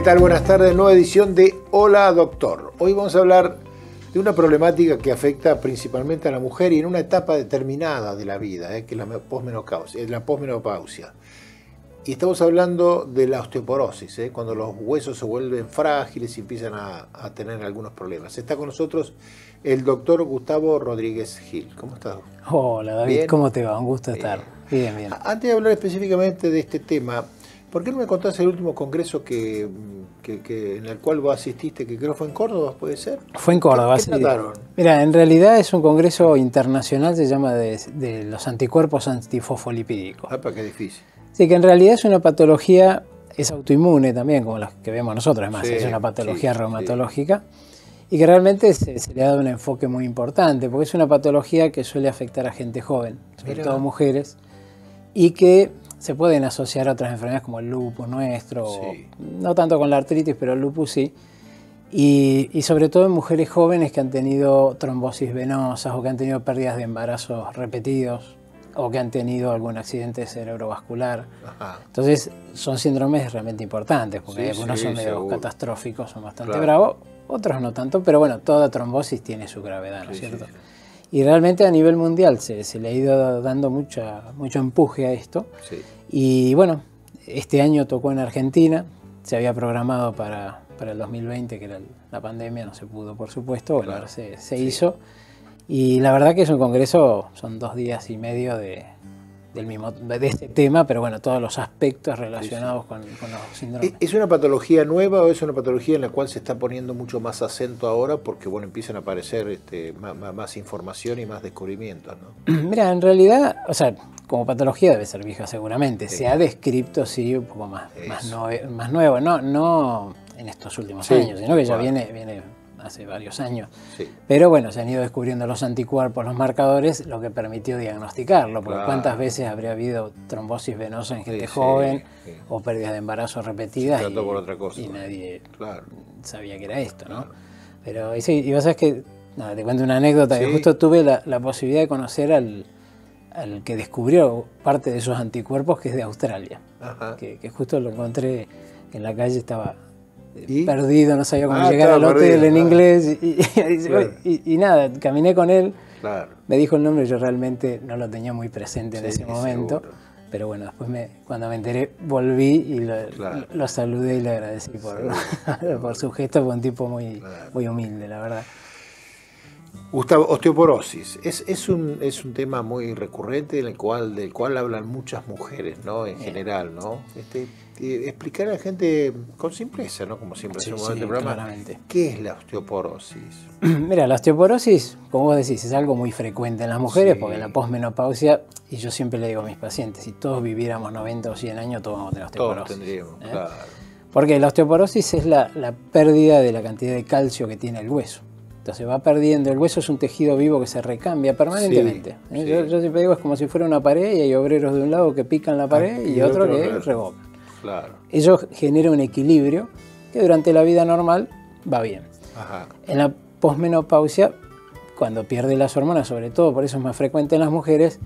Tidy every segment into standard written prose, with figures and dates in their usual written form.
tal? Buenas tardes, nueva edición de Hola Doctor. Hoy vamos a hablar de una problemática que afecta principalmente a la mujer y en una etapa determinada de la vida, que es la posmenopausia. Y estamos hablando de la osteoporosis, cuando los huesos se vuelven frágiles y empiezan a tener algunos problemas. Está con nosotros el doctor Gustavo Rodríguez Gil. ¿Cómo estás? Hola David, ¿Bien? ¿Cómo te va? Un gusto estar. Bien, bien. Antes de hablar específicamente de este tema, ¿por qué no me contás el último congreso en el cual vos asististe, que creo fue en Córdoba, puede ser? Fue en Córdoba. ¿Qué trataron? Mira, en realidad es un congreso internacional, se llama de los anticuerpos antifosfolipídicos. Ah, qué difícil. Sí, que en realidad es una patología, es autoinmune también, como las que vemos nosotros, además, Sí, es una patología sí, reumatológica, y que realmente se le ha dado un enfoque muy importante, porque es una patología que suele afectar a gente joven, sobre todo mujeres, y que se pueden asociar a otras enfermedades como el lupus nuestro, no tanto con la artritis, pero el lupus sí, y sobre todo en mujeres jóvenes que han tenido trombosis venosas o que han tenido pérdidas de embarazos repetidos o que han tenido algún accidente cerebrovascular. Ajá. Entonces son síndromes realmente importantes, porque algunos son medio catastróficos, son bastante bravos, otros no tanto, pero bueno, toda trombosis tiene su gravedad, ¿no es cierto? Sí. Y realmente a nivel mundial se le ha ido dando mucho empuje a esto. Sí. Y bueno, este año tocó en Argentina, se había programado para el 2020, que era la pandemia, no se pudo por supuesto, bueno, ahora se hizo. Y la verdad que es un congreso, son 2 días y medio de este tema, pero bueno, todos los aspectos relacionados con los síndromes. ¿Es una patología nueva o es una patología en la cual se está poniendo mucho más acento ahora porque bueno, empiezan a aparecer más información y más descubrimientos, ¿no? Mira, en realidad, o sea, como patología debe ser vieja seguramente, se ha descrito sí un poco más nuevo, no en estos últimos años, sino que ya viene hace varios años. Sí. Pero bueno, se han ido descubriendo los anticuerpos, los marcadores, lo que permitió diagnosticarlo, porque cuántas veces habría habido trombosis venosa en gente joven o pérdidas de embarazo repetidas por otra cosa, y nadie sabía que era esto, ¿no? Pero y vos sabés que, te cuento una anécdota, que justo tuve la posibilidad de conocer al que descubrió parte de esos anticuerpos, que es de Australia, que justo lo encontré en la calle, estaba perdido, no sabía cómo llegar al hotel en inglés y nada, caminé con él, me dijo el nombre, yo realmente no lo tenía muy presente en ese momento, pero bueno, después cuando me enteré volví y lo saludé y le agradecí por su gesto, fue un tipo muy humilde, la verdad. Gustavo, osteoporosis es un tema muy recurrente del cual hablan muchas mujeres, ¿no? En general, ¿no? Explicar a la gente con simpleza, ¿no? Como siempre hacemos en este programa, claramente. ¿Qué es la osteoporosis? Mira, la osteoporosis, como vos decís, es algo muy frecuente en las mujeres, porque en la posmenopausia, y yo siempre le digo a mis pacientes, si todos viviéramos 90 o 100 años, todos vamos a tener osteoporosis. Todos tendríamos, claro. Porque la osteoporosis es la pérdida de la cantidad de calcio que tiene el hueso. Entonces va perdiendo, el hueso es un tejido vivo que se recambia permanentemente. Yo siempre digo, es como si fuera una pared y hay obreros de un lado que pican la pared y otro que revocan. Claro. Ello genera un equilibrio que durante la vida normal va bien. En la posmenopausia, cuando pierde las hormonas, sobre todo, por eso es más frecuente en las mujeres,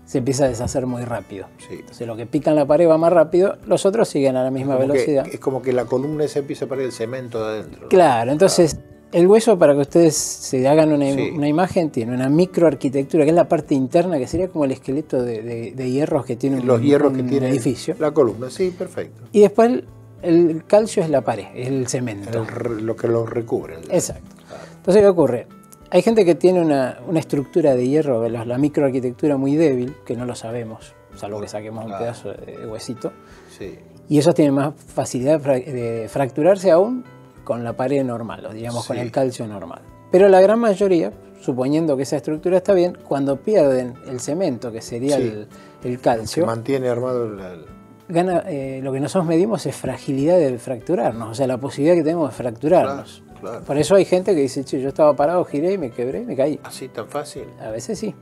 se empieza a deshacer muy rápido. Entonces lo que pican la pared va más rápido, los otros siguen a la misma velocidad. Es como que la columna se empieza a parar el cemento de adentro. Claro, entonces el hueso, para que ustedes se hagan una imagen, tiene una microarquitectura, que es la parte interna, que sería como el esqueleto de hierros que tiene los hierros que tiene edificio. La columna, sí, perfecto. Y después el calcio es la pared, es el cemento. Lo que lo recubre. Exacto. Entonces, ¿qué ocurre? Hay gente que tiene una estructura de hierro, la microarquitectura muy débil, que no lo sabemos, salvo que saquemos un pedazo de huesito. Y esos tienen más facilidad de fracturarse aún con la pared normal, o digamos con el calcio normal. Pero la gran mayoría, suponiendo que esa estructura está bien, cuando pierden el cemento, que sería el calcio, se mantiene armado gana, lo que nosotros medimos es fragilidad de fracturarnos, o sea, la posibilidad que tenemos de fracturarnos. Claro. Por eso hay gente que dice, che, yo estaba parado, giré y me quebré y me caí. ¿Así tan fácil? A veces sí.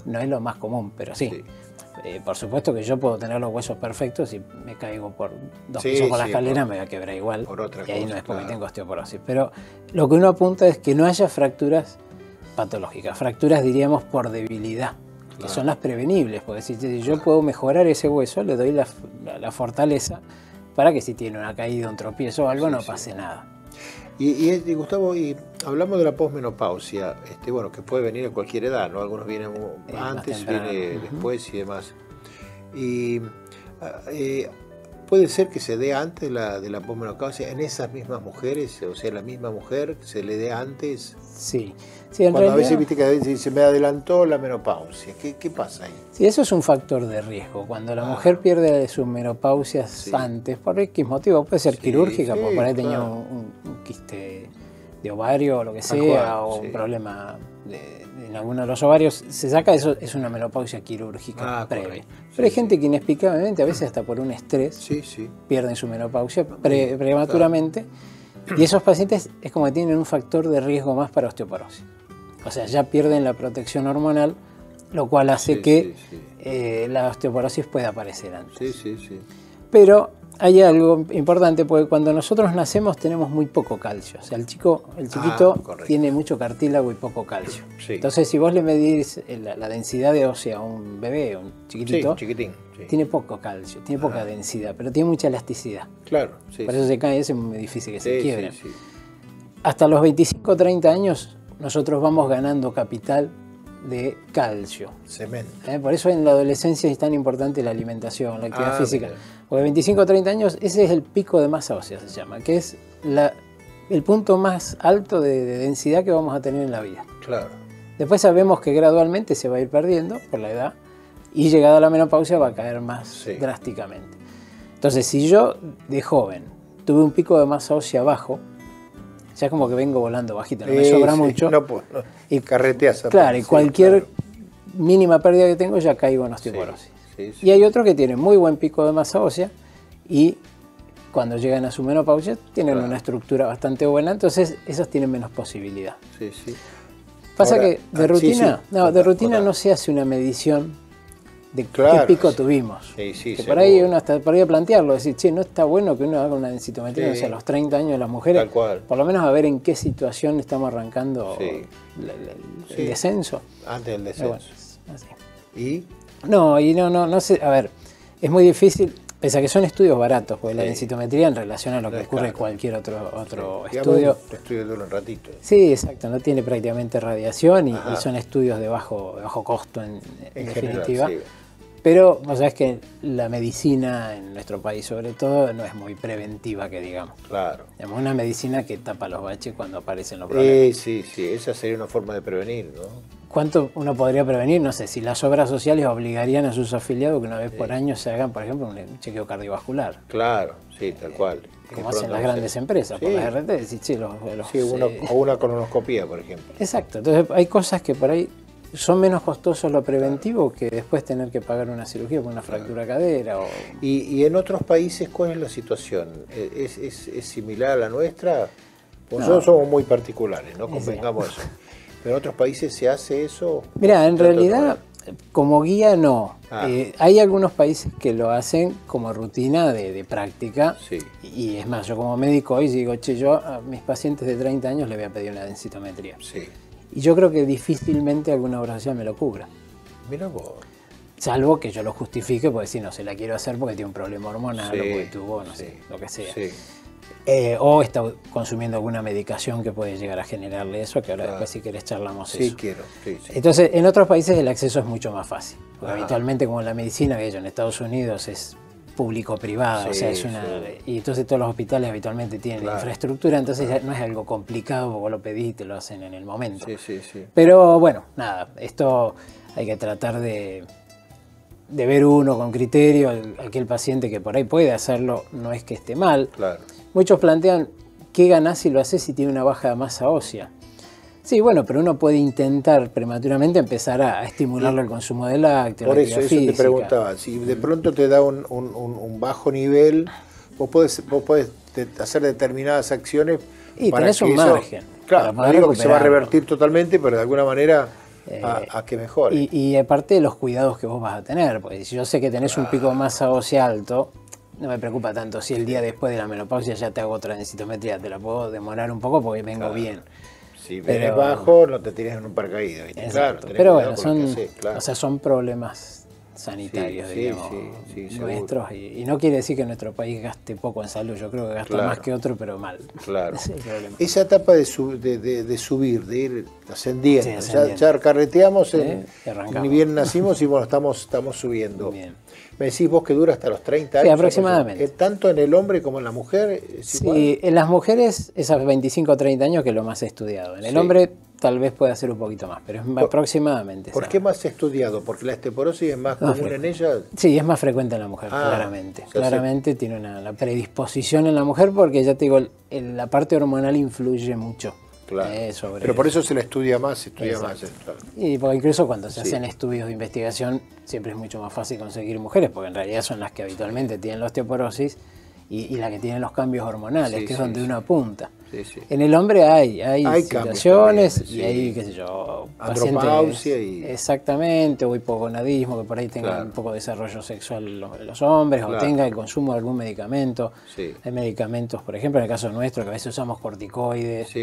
No es lo más común, pero sí. Por supuesto que yo puedo tener los huesos perfectos y me caigo por 2 pisos por la escalera, me voy a quebrar igual. Y ahí no es porque tengo osteoporosis. Pero lo que uno apunta es que no haya fracturas patológicas, fracturas diríamos por debilidad, que son las prevenibles. Porque si yo puedo mejorar ese hueso, le doy la fortaleza para que si tiene una caída, un tropiezo o algo, no pase nada. Y Gustavo, y hablamos de la posmenopausia, bueno, que puede venir a cualquier edad, ¿no? Algunos vienen antes, viene después y demás. Y puede ser que se dé antes de la posmenopausia en esas mismas mujeres, o sea, la misma mujer se le dé antes. Sí, en realidad, a veces viste que a veces se me adelantó la menopausia. ¿Qué pasa ahí? Sí, eso es un factor de riesgo. Cuando la mujer pierde sus menopausias antes, por X motivo, puede ser quirúrgica, porque por ahí tenía un quiste de ovario o lo que sea, o un problema en alguno de los ovarios, se saca, eso es una menopausia quirúrgica previa. Pero hay gente que inexplicablemente, a veces hasta por un estrés, pierden su menopausia prematuramente, y esos pacientes es como que tienen un factor de riesgo más para osteoporosis. O sea, ya pierden la protección hormonal, lo cual hace que la osteoporosis pueda aparecer antes. Pero hay algo importante, porque cuando nosotros nacemos tenemos muy poco calcio. O sea, el chiquito tiene mucho cartílago y poco calcio. Entonces, si vos le medís la densidad de ósea a un bebé, un chiquitito, tiene poco calcio, tiene poca densidad, pero tiene mucha elasticidad. Por eso se cae, es muy difícil que se quiebren. Hasta los 25 o 30 años nosotros vamos ganando capital de calcio. Cemento. Por eso en la adolescencia es tan importante la alimentación, la actividad física. Porque 25 o 30 años, ese es el pico de masa ósea, se llama, que es el punto más alto de densidad que vamos a tener en la vida. Después sabemos que gradualmente se va a ir perdiendo por la edad y llegada a la menopausia va a caer más drásticamente. Entonces, si yo de joven tuve un pico de masa ósea bajo, ya como que vengo volando bajito, no me sobra mucho. Y carreteas. Claro, y cualquier mínima pérdida que tengo ya caigo en osteoporosis. Y hay otros que tienen muy buen pico de masa ósea y cuando llegan a su menopausia tienen una estructura bastante buena, entonces esos tienen menos posibilidad. Pasa que de rutina, no se hace una medición de qué pico tuvimos. Que por ahí uno hasta podría plantearlo, decir, che, no está bueno que uno haga una densitometría a los 30 años de las mujeres, por lo menos a ver en qué situación estamos arrancando el descenso. Antes del descenso. ¿Y? No sé, a ver, es muy difícil, pese a que son estudios baratos, porque la densitometría en relación a lo que ocurre en cualquier otro estudio. Un estudio dura un ratito. Sí, exacto, no tiene prácticamente radiación y son estudios de bajo costo en definitiva. General, pero vos sabés que la medicina en nuestro país sobre todo no es muy preventiva, que digamos. Es una medicina que tapa los baches cuando aparecen los problemas. Esa sería una forma de prevenir, ¿no? ¿Cuánto uno podría prevenir? No sé, si las obras sociales obligarían a sus afiliados que una vez por año se hagan, por ejemplo, un chequeo cardiovascular. Tal cual. Como hacen las grandes empresas, por las RT, o una colonoscopía, por ejemplo. Exacto, entonces hay cosas que por ahí son menos costosos lo preventivo que después tener que pagar una cirugía por una fractura de cadera. ¿Y en otros países cuál es la situación? ¿Es similar a la nuestra? Pues nosotros somos muy particulares, ¿no? Convengamos eso. ¿Pero en otros países se hace eso? Mira, en realidad, como guía no. Hay algunos países que lo hacen como rutina de práctica. Y es más, yo como médico hoy digo, che, yo a mis pacientes de 30 años les voy a pedir una densitometría. Y yo creo que difícilmente alguna obra social me lo cubra. Mira vos. Salvo que yo lo justifique, porque si no se la quiero hacer porque tiene un problema hormonal o porque tuvo, no sé, lo que sea. O está consumiendo alguna medicación que puede llegar a generarle eso, que ahora después si querés charlamos eso. Quiero. Entonces, en otros países el acceso es mucho más fácil. Porque habitualmente, como la medicina que en Estados Unidos es público-privada, o sea, es una... Y entonces todos los hospitales habitualmente tienen infraestructura, entonces ya no es algo complicado, vos lo pedís y te lo hacen en el momento. Pero bueno, nada, esto hay que tratar de ver uno con criterio, aquel paciente que por ahí puede hacerlo, no es que esté mal. Muchos plantean, ¿qué ganás si lo haces si tiene una baja masa ósea? Sí, bueno, pero uno puede intentar prematuramente empezar a estimularlo el consumo de lácteos. Por eso te preguntaba, si de pronto te da un bajo nivel, vos podés hacer determinadas acciones y para tenés un margen. Claro, no digo que se va a revertir totalmente, pero de alguna manera a que mejore. Y aparte de los cuidados que vos vas a tener, porque si yo sé que tenés un pico de masa ósea alto, no me preocupa tanto si el día después de la menopausia ya te hago otra densitometría, te la puedo demorar un poco porque vengo bien. Si vienes bajo, no te tires en un paracaídas. Claro, pero bueno, son problemas sanitarios, sí, digamos, sí, nuestros. Y no quiere decir que nuestro país gaste poco en salud, yo creo que gasta más que otro, pero mal. Claro. Ese es el problema. Esa etapa de subir, de ir ascendiendo. Sí, ascendiendo. Ya carreteamos, Arrancamos. ni bien nacimos y bueno, estamos subiendo. Bien. Me decís vos que dura hasta los 30 años. Sí, aproximadamente. Tanto en el hombre como en la mujer. Sí, en las mujeres esas 25 o 30 años que es lo más estudiado. En el hombre tal vez pueda ser un poquito más, pero es aproximadamente. ¿Por qué más estudiado? ¿Porque la osteoporosis es más común en ella? Sí, es más frecuente en la mujer, claramente. Claramente tiene la predisposición en la mujer porque ya te digo, la parte hormonal influye mucho. Claro. Pero por eso se la estudia más, Claro. Y porque incluso cuando se hacen estudios de investigación siempre es mucho más fácil conseguir mujeres, porque en realidad son las que habitualmente tienen la osteoporosis y la que tienen los cambios hormonales, que es donde uno apunta. En el hombre hay situaciones también, y hay, qué sé yo, andropausia exactamente, o hipogonadismo, que por ahí tengan un poco de desarrollo sexual los hombres, o tenga el consumo de algún medicamento. Hay medicamentos, por ejemplo, en el caso nuestro, que a veces usamos corticoides,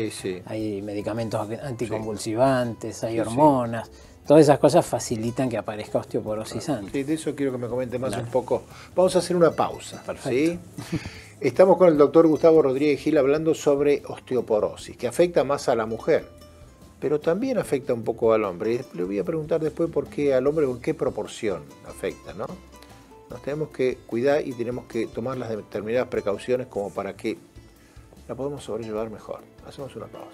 hay medicamentos anticonvulsivantes, hay hormonas. Todas esas cosas facilitan que aparezca osteoporosis antes. Sí, de eso quiero que me comente más un poco. Vamos a hacer una pausa. Perfecto. ¿Sí? Estamos con el doctor Gustavo Rodríguez Gil hablando sobre osteoporosis, que afecta más a la mujer, pero también afecta un poco al hombre. Y le voy a preguntar después por qué al hombre, en qué proporción afecta, ¿no? Nos tenemos que cuidar y tenemos que tomar las determinadas precauciones como para que la podamos sobrellevar mejor. Hacemos una pausa.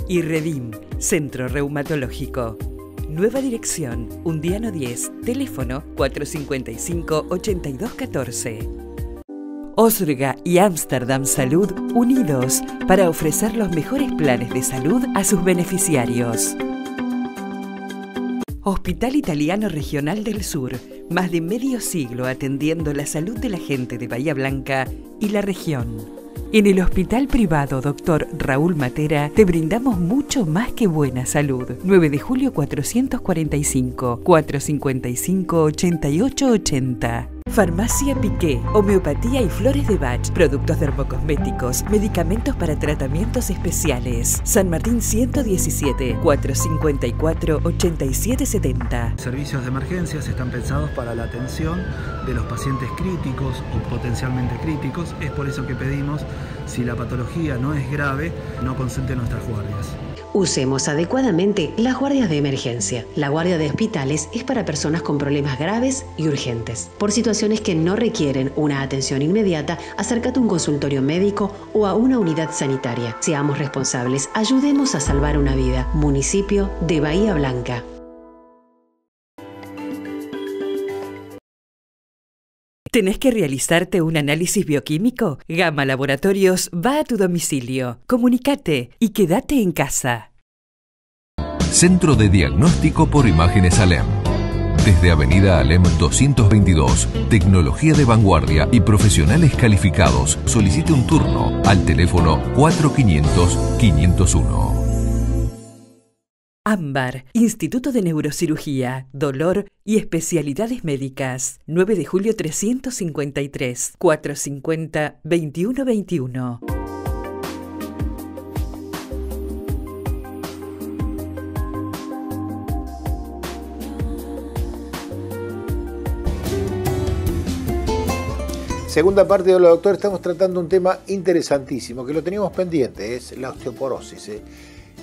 IRREDIM, Centro Reumatológico. Nueva dirección, Undiano 10, teléfono 455-8214. Osrga y Amsterdam Salud unidos para ofrecer los mejores planes de salud a sus beneficiarios. Hospital Italiano Regional del Sur, más de medio siglo atendiendo la salud de la gente de Bahía Blanca y la región. En el Hospital Privado Dr. Raúl Matera te brindamos mucho más que buena salud. 9 de julio 445, 455-8880. Farmacia Piqué, homeopatía y flores de Bach, productos dermocosméticos, medicamentos para tratamientos especiales. San Martín 117, 454-8770. Servicios de emergencias están pensados para la atención de los pacientes críticos o potencialmente críticos. Es por eso que pedimos, si la patología no es grave, no consulte nuestras guardias. Usemos adecuadamente las guardias de emergencia. La guardia de hospitales es para personas con problemas graves y urgentes. Por situaciones que no requieren una atención inmediata, acércate a un consultorio médico o a una unidad sanitaria. Seamos responsables, ayudemos a salvar una vida. Municipio de Bahía Blanca. ¿Tenés que realizarte un análisis bioquímico? Gama Laboratorios va a tu domicilio. Comunicate y quédate en casa. Centro de Diagnóstico por Imágenes Alem. Desde Avenida Alem 222, tecnología de vanguardia y profesionales calificados. Solicite un turno al teléfono 4500-501. AMBAR, Instituto de Neurocirugía, Dolor y Especialidades Médicas. 9 de julio 353, 450-2121. Segunda parte de Hola Doctor, estamos tratando un tema interesantísimo que lo teníamos pendiente, es la osteoporosis,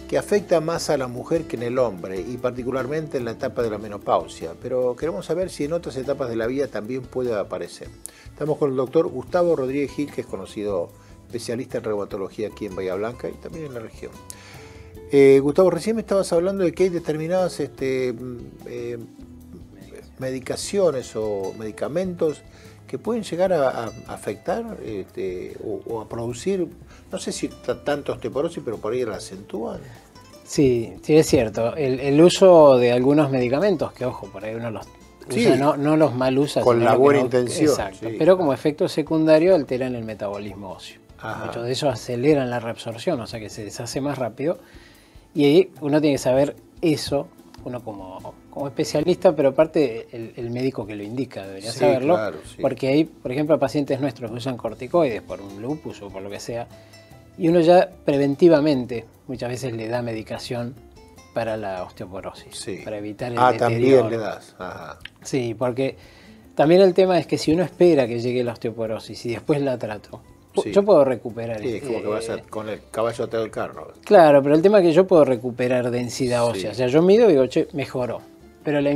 que afecta más a la mujer que en el hombre y particularmente en la etapa de la menopausia, pero queremos saber si en otras etapas de la vida también puede aparecer. Estamos con el doctor Gustavo Rodríguez Gil, que es conocido especialista en reumatología aquí en Bahía Blanca y también en la región. Gustavo, recién me estabas hablando de que hay determinadas medicaciones o medicamentos que pueden llegar a afectar o a producir, no sé si tanto osteoporosis, pero por ahí la acentúan. Sí, es cierto. El uso de algunos medicamentos, que ojo, por ahí uno los usa, no los mal usa. Con la buena intención. Exacto, pero como efecto secundario alteran el metabolismo óseo. Muchos de ellos aceleran la reabsorción, o sea que se deshace más rápido. Y ahí uno tiene que saber eso, uno como especialista, pero aparte el médico que lo indica debería Sí, saberlo, claro, sí. porque hay, por ejemplo, pacientes nuestros que usan corticoides por un lupus o por lo que sea, y uno ya preventivamente muchas veces le da medicación para la osteoporosis, Sí. para evitar el También deterioro. le das. Ajá. Sí, porque también el tema es que si uno espera que llegue la osteoporosis y después la trato, Sí. yo puedo recuperar. Sí, es como que vas con el caballo atrás del carro. Claro, pero el tema es que yo puedo recuperar densidad Sí. ósea. O sea, yo mido y digo, che, mejoró. Pero la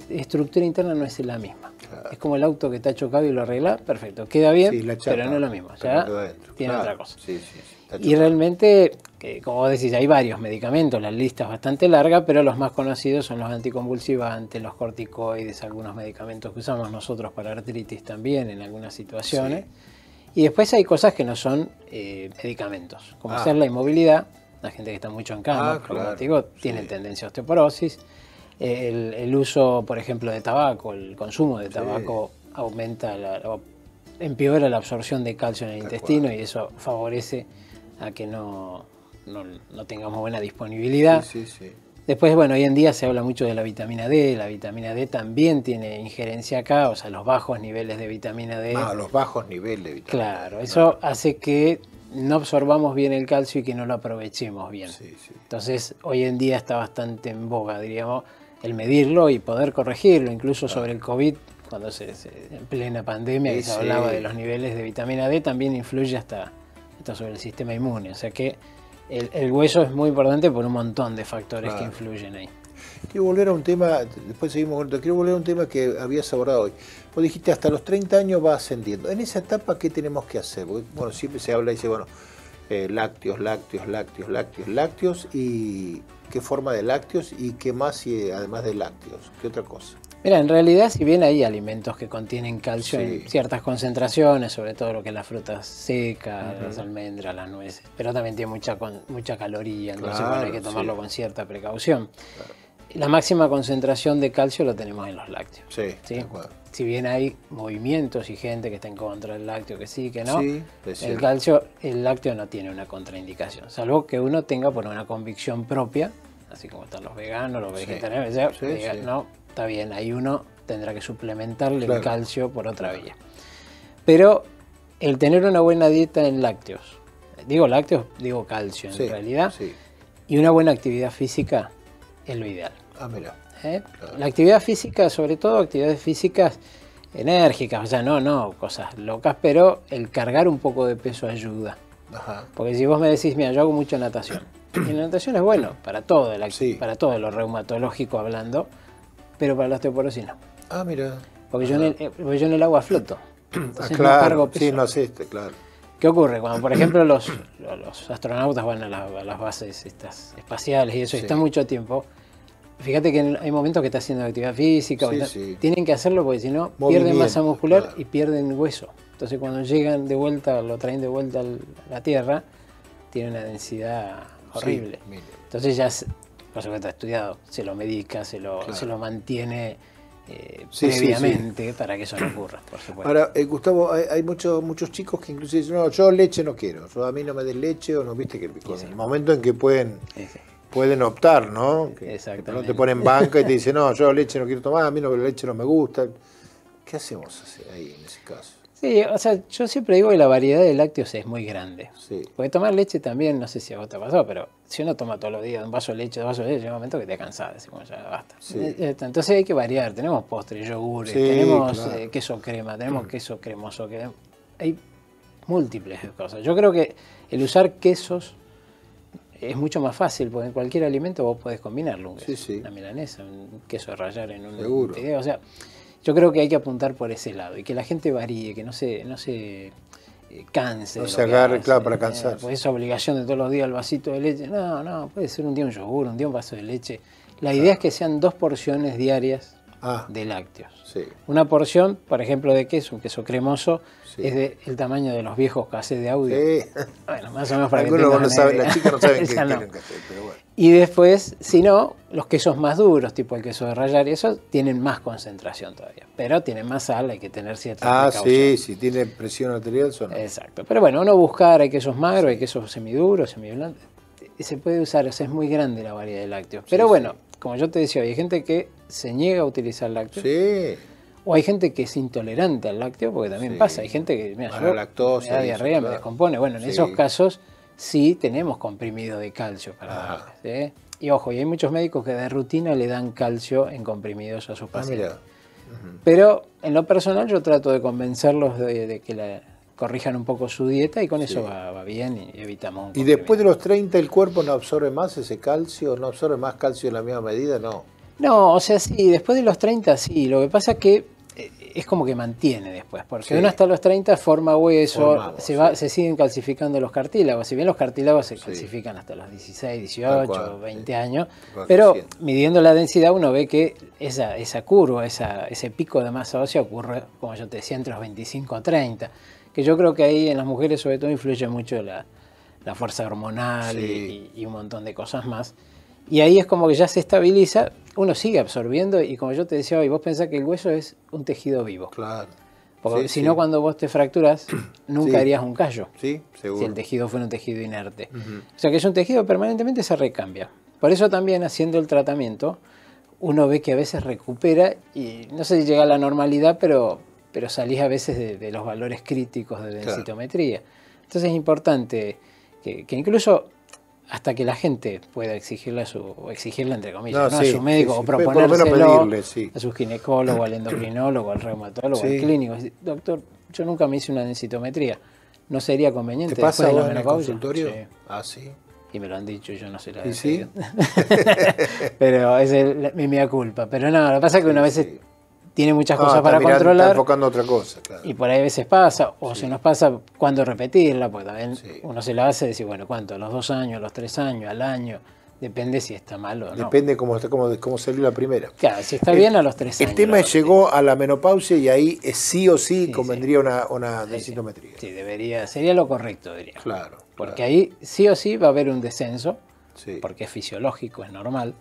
estructura interna no es la misma. Claro. Es como el auto que está chocado y lo arregla, perfecto. Queda bien, Sí, la chapa, pero no es lo mismo. pero Ya quedó adentro. tiene Claro. otra cosa. Sí, sí, sí, está Y chocado. realmente, como vos decís, hay varios medicamentos, la lista es bastante larga, pero los más conocidos son los anticonvulsivantes, los corticoides, algunos medicamentos que usamos nosotros para artritis también en algunas situaciones. Sí. Y después hay cosas que no son medicamentos, como ser la inmovilidad, la gente que está mucho en cama, claro, como te digo, tiene sí. tendencia a osteoporosis. El uso, por ejemplo, de tabaco, el consumo de tabaco aumenta, empeora la absorción de calcio en el intestino y eso favorece a que no tengamos buena disponibilidad. Sí, sí, sí. Después, bueno, hoy en día se habla mucho de la vitamina D. La vitamina D también tiene injerencia acá, o sea, los bajos niveles de vitamina D. Los bajos niveles de vitamina D. Claro, eso hace que no absorbamos bien el calcio y que no lo aprovechemos bien. Sí, sí. Entonces, hoy en día está bastante en boga, diríamos, el medirlo y poder corregirlo. Incluso sobre el COVID, cuando en plena pandemia Sí, que se sí. hablaba de los niveles de vitamina D, también influye hasta sobre el sistema inmune. O sea que el hueso es muy importante por un montón de factores que influyen ahí. Quiero volver a un tema, después seguimos con esto, quiero volver a un tema que habías abordado hoy. Vos dijiste, hasta los 30 años va ascendiendo. En esa etapa, ¿qué tenemos que hacer? Porque, bueno, siempre se habla y dice, bueno, lácteos, y qué forma de lácteos y qué más, además de lácteos, qué otra cosa. Mira, en realidad, si bien hay alimentos que contienen calcio Sí. en ciertas concentraciones, sobre todo lo que es las frutas secas, las almendras, las nueces, pero también tiene mucha caloría, entonces Claro, bueno, hay que tomarlo sí. con cierta precaución. La máxima concentración de calcio lo tenemos en los lácteos. Sí, ¿sí? de acuerdo. Si bien hay movimientos y gente que está en contra del lácteo, que sí, que no, Sí, es el cierto. lácteo no tiene una contraindicación, salvo que uno tenga por una convicción propia, así como están los veganos, los vegetarianos, no, está bien, ahí uno tendrá que suplementarle el calcio por otra vía. Pero el tener una buena dieta en lácteos, digo calcio en realidad, y una buena actividad física es lo ideal. Ah, mira. La actividad física, sobre todo actividades físicas enérgicas, o sea, no cosas locas, pero el cargar un poco de peso ayuda. Ajá. Porque si vos me decís, mira, yo hago mucha natación, y la natación es bueno para todo, para todo lo reumatológico hablando, pero para la osteoporosis no. Ah, mira. Porque yo en el agua floto. Entonces claro, no cargo peso. sí, no sé, claro. ¿Qué ocurre? Cuando, por ejemplo, los astronautas van a las bases estas espaciales y eso, y están mucho tiempo, fíjate que hay momentos que está haciendo actividad física, tienen que hacerlo porque si no pierden masa muscular y pierden hueso. Entonces cuando llegan de vuelta, lo traen de vuelta a la Tierra, tiene una densidad horrible. Sí, entonces ya, por supuesto, está estudiado, se lo medica, se lo mantiene previamente para que eso no ocurra, por supuesto. Ahora, Gustavo, hay muchos chicos que incluso dicen, no, yo leche no quiero, a mí no me des leche, o no, viste que con el momento en que pueden optar, ¿no? Exactamente. No te ponen banca y te dicen, no, yo leche no quiero tomar, a mí la leche no me gusta. ¿Qué hacemos ahí en ese caso? Sí, o sea, yo siempre digo que la variedad de lácteos es muy grande. Sí. Porque tomar leche también, no sé si a vos te pasó, pero si uno toma todos los días un vaso de leche, 2 vasos de leche, llega un momento que te cansás, decimos, ya basta. Sí. Entonces hay que variar, tenemos postres, yogures, tenemos queso crema, tenemos queso cremoso, hay múltiples cosas. Yo creo que el usar quesos es mucho más fácil, porque en cualquier alimento vos podés combinarlo, una milanesa, un queso de rallar en un fideo, o sea, yo creo que hay que apuntar por ese lado y que la gente varíe, que no se canse. No se agarre, claro, para cansarse. Pues esa obligación de todos los días el vasito de leche. No, puede ser un día un yogur, un día un vaso de leche. La idea es que sean 2 porciones diarias de lácteos. Sí. Una porción, por ejemplo, de queso, un queso cremoso, es del tamaño de los viejos cassettes de audio. Sí. Bueno, más o menos para algunos que no saben, las chicas no saben qué quieren quieren cassette, pero bueno. Y después, si no, los quesos más duros, tipo el queso de rallar y eso, tienen más concentración todavía. Pero tienen más sal, hay que tener cierta precaución. Sí, si tiene presión arterial, son. Exacto. Pero bueno, uno buscar, hay quesos magros, hay quesos semiduros, semiblandos. Se puede usar, o sea, es muy grande la variedad de lácteos. Pero bueno, como yo te decía, hay gente que se niega a utilizar lácteos. Sí. O hay gente que es intolerante al lácteo, porque también Sí. pasa. Hay gente que, mira, A la lactosa me da y diarrea, eso, me claro. descompone. Bueno, en Sí. esos casos sí tenemos comprimido de calcio para Ajá. darles, ¿sí? Y ojo, y hay muchos médicos que de rutina le dan calcio en comprimidos a sus pacientes. Mira. Pero en lo personal yo trato de convencerlos de que corrijan un poco su dieta y con eso va bien y evitamos un ¿Y después de los 30 el cuerpo no absorbe más ese calcio? ¿No absorbe más calcio en la misma medida? No. No, o sea, sí, después de los 30 sí. Lo que pasa es que es como que mantiene después, porque Sí. uno hasta los 30 forma hueso, Formamos, se siguen calcificando los cartílagos. Si bien los cartílagos se calcifican hasta los 16, 18, cual, 20 años, Tal cual, pero recién. midiendo la densidad uno ve que esa curva, ese pico de masa ósea ocurre, como yo te decía, entre los 25 a 30, que yo creo que ahí en las mujeres sobre todo influye mucho la fuerza hormonal Sí. y un montón de cosas más. Y ahí es como que ya se estabiliza, uno sigue absorbiendo y como yo te decía hoy, vos pensás que el hueso es un tejido vivo. Claro. Porque Sí, si sí. no, cuando vos te fracturas, nunca Sí. harías un callo. Sí, seguro. Si el tejido fuera un tejido inerte. O sea que es un tejido que permanentemente se recambia. Por eso también haciendo el tratamiento, uno ve que a veces recupera y no sé si llega a la normalidad, pero salís a veces de los valores críticos de densitometría. Entonces es importante que incluso hasta que la gente pueda exigirle entre comillas, ¿no? Sí, a su médico sí, o sí. Por lo proponérselo menos pedirle, sí. a su ginecólogo, al endocrinólogo, al reumatólogo, Sí. al clínico. Decir, doctor, yo nunca me hice una densitometría. ¿No sería conveniente ¿Te pasa después de la vos en el menopausia? consultorio? Sí. Ah, sí. Y me lo han dicho, yo no sé la ¿Y sí? Pero es mi mea culpa. Pero no, lo que pasa es que una vez Sí. tiene muchas Ah, cosas está para mirando, controlar. Está enfocando a otra cosa, claro. Y por ahí a veces pasa, o se nos pasa cuando repetirla, pues también Sí. uno se la hace y decir, bueno, ¿cuánto? ¿A los 2 años, a los 3 años, al año? Depende si está mal o no. Depende cómo salió la primera. Claro, si está bien a los 3 años. El tema la es llegó a la menopausia y ahí sí o sí convendría una Sí, densitometría. Sí, sería lo correcto, diría. Claro. Porque ahí sí o sí va a haber un descenso, Sí. porque es fisiológico, es normal.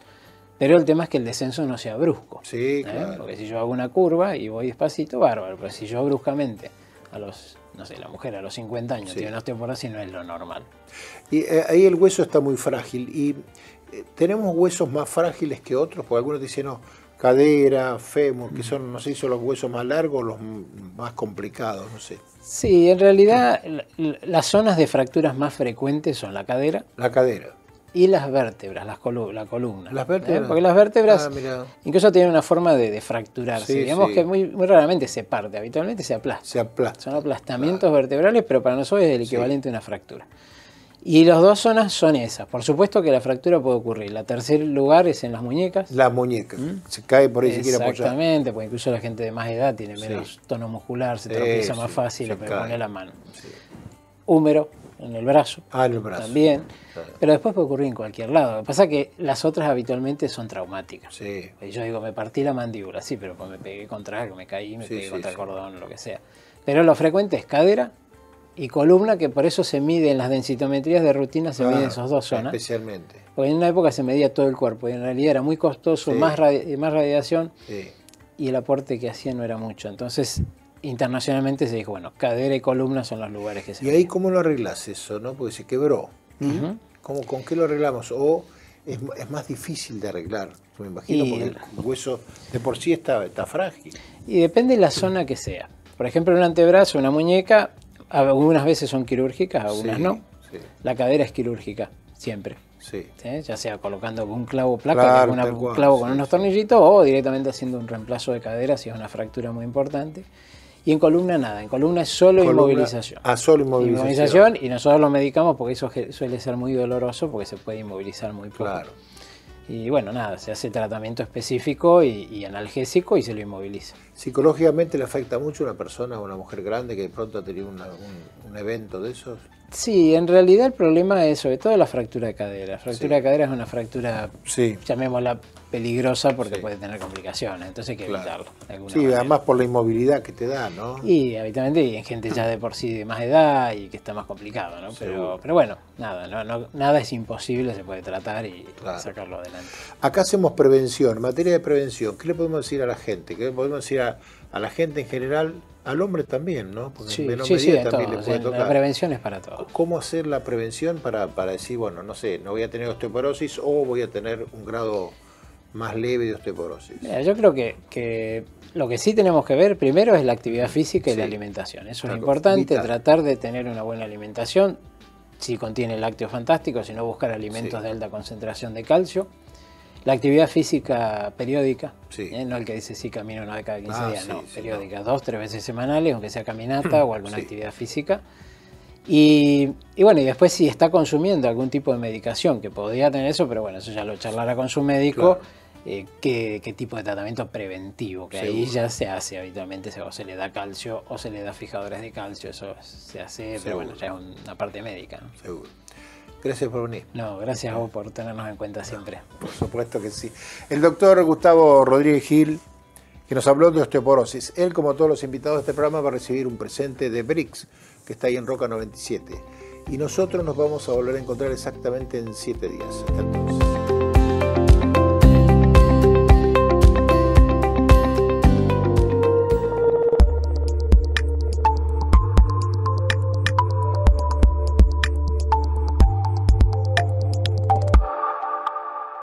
Pero el tema es que el descenso no sea brusco. Sí, claro. Porque si yo hago una curva y voy despacito, bárbaro. Pero si yo bruscamente, no sé, la mujer a los 50 años Sí. tiene una osteoporosis, no es lo normal. Y ahí el hueso está muy frágil. Y tenemos huesos más frágiles que otros, porque algunos dicen, no, cadera, fémur, que son, no sé si son los huesos más largos o los más complicados, no sé. Sí, en realidad las zonas de fracturas más frecuentes son la cadera La cadera. y las vértebras, la columna. Las vértebras. Porque las vértebras Ah, mirá. incluso tienen una forma de fracturarse. Sí, Digamos sí. que muy raramente se parte, habitualmente se aplasta. Se aplasta. Son aplastamientos vertebrales, pero para nosotros es el equivalente a una fractura. Y las dos zonas son esas. Por supuesto que la fractura puede ocurrir. La tercer lugar es en las muñecas. Las muñecas. Se cae por ahí si quiere apoyar. Exactamente, porque incluso la gente de más edad tiene menos tono muscular, se tropieza más fácil, se le cae. pone la mano. Sí. Húmero, en el brazo. Ah, en el brazo. También. Claro. Pero después puede ocurrir en cualquier lado. Lo que pasa es que las otras habitualmente son traumáticas. Sí. Yo digo, me partí la mandíbula, sí, pero pues me pegué contra algo, me caí, me Sí, pegué sí, contra el sí. cordón, lo que sea. Pero lo frecuente es cadera y columna, que por eso se mide en las densitometrías de rutina, se miden esas dos zonas. Especialmente. Porque en una época se medía todo el cuerpo y en realidad era muy costoso, Sí. más radiación Sí. y el aporte que hacía no era mucho. Entonces, internacionalmente se dijo, bueno, cadera y columna son los lugares que se ¿Y ahí cómo lo arreglas eso, no? Porque se quebró. Ujú. ¿Con qué lo arreglamos? O es más difícil de arreglar, me imagino, Y- porque el hueso de por sí está frágil. Y depende de la zona que sea. Por ejemplo, un antebrazo, una muñeca, algunas veces son quirúrgicas, algunas Sí, no. Sí, La cadera es quirúrgica, siempre. sí. ¿Sí? Ya sea colocando un clavo placa, Claro, que es tal un cual, clavo con sí, unos sí. tornillitos, o directamente haciendo un reemplazo de cadera si es una fractura muy importante. Y en columna nada, en columna es solo Columna- inmovilización. Ah, solo inmovilización. Inmovilización, y nosotros lo medicamos porque eso suele ser muy doloroso porque se puede inmovilizar muy poco. Claro. Y bueno, nada, se hace tratamiento específico y analgésico y se lo inmoviliza. ¿Psicológicamente le afecta mucho a una persona, a una mujer grande que de pronto ha tenido un evento de esos? Sí, en realidad el problema es sobre todo la fractura de cadera. La fractura Sí. de cadera es una fractura, Sí. llamémosla peligrosa, porque Sí. puede tener complicaciones, entonces hay que Claro. evitarlo. de alguna Sí, manera. además por la inmovilidad que te da, ¿no? Y habitualmente y en gente ya de por sí de más edad y que está más complicado, ¿no? Seguro. Pero bueno, nada es imposible, se puede tratar y Claro. sacarlo adelante. Acá hacemos prevención, en materia de prevención. ¿Qué le podemos decir a la gente? ¿Qué le podemos decir a la gente en general? Al hombre también, ¿no? Porque Sí, en menor sí, medida en también todo, le puede sí, tocar. la prevención es para todo. ¿Cómo hacer la prevención para decir, bueno, no sé, no voy a tener osteoporosis o voy a tener un grado más leve de osteoporosis? Mira, yo creo que lo que sí tenemos que ver primero es la actividad física y Sí. la alimentación. Eso es Una importante, cosa vital. tratar de tener una buena alimentación. Si contiene lácteos, fantástico, si no, buscar alimentos Sí. de alta concentración de calcio. La actividad física periódica, Sí. no el que dice sí camino una vez cada 15 días, sí, no, sí, periódica, 2, 3 veces semanales, aunque sea caminata o alguna Sí. actividad física. Y bueno, y después si está consumiendo algún tipo de medicación, que podría tener eso, pero bueno, eso ya lo charlará con su médico, qué tipo de tratamiento preventivo, que ahí Seguro. ya se hace habitualmente, o se le da calcio o se le da fijadores de calcio, eso se hace, pero bueno, ya es una parte médica, ¿no? Seguro. Gracias por venir. No, gracias a vos por tenernos en cuenta siempre. Por supuesto que sí. El doctor Gustavo Rodríguez Gil, que nos habló de osteoporosis. Él, como todos los invitados de este programa, va a recibir un presente de Brix, que está ahí en Roca 97. Y nosotros nos vamos a volver a encontrar exactamente en 7 días. Hasta entonces.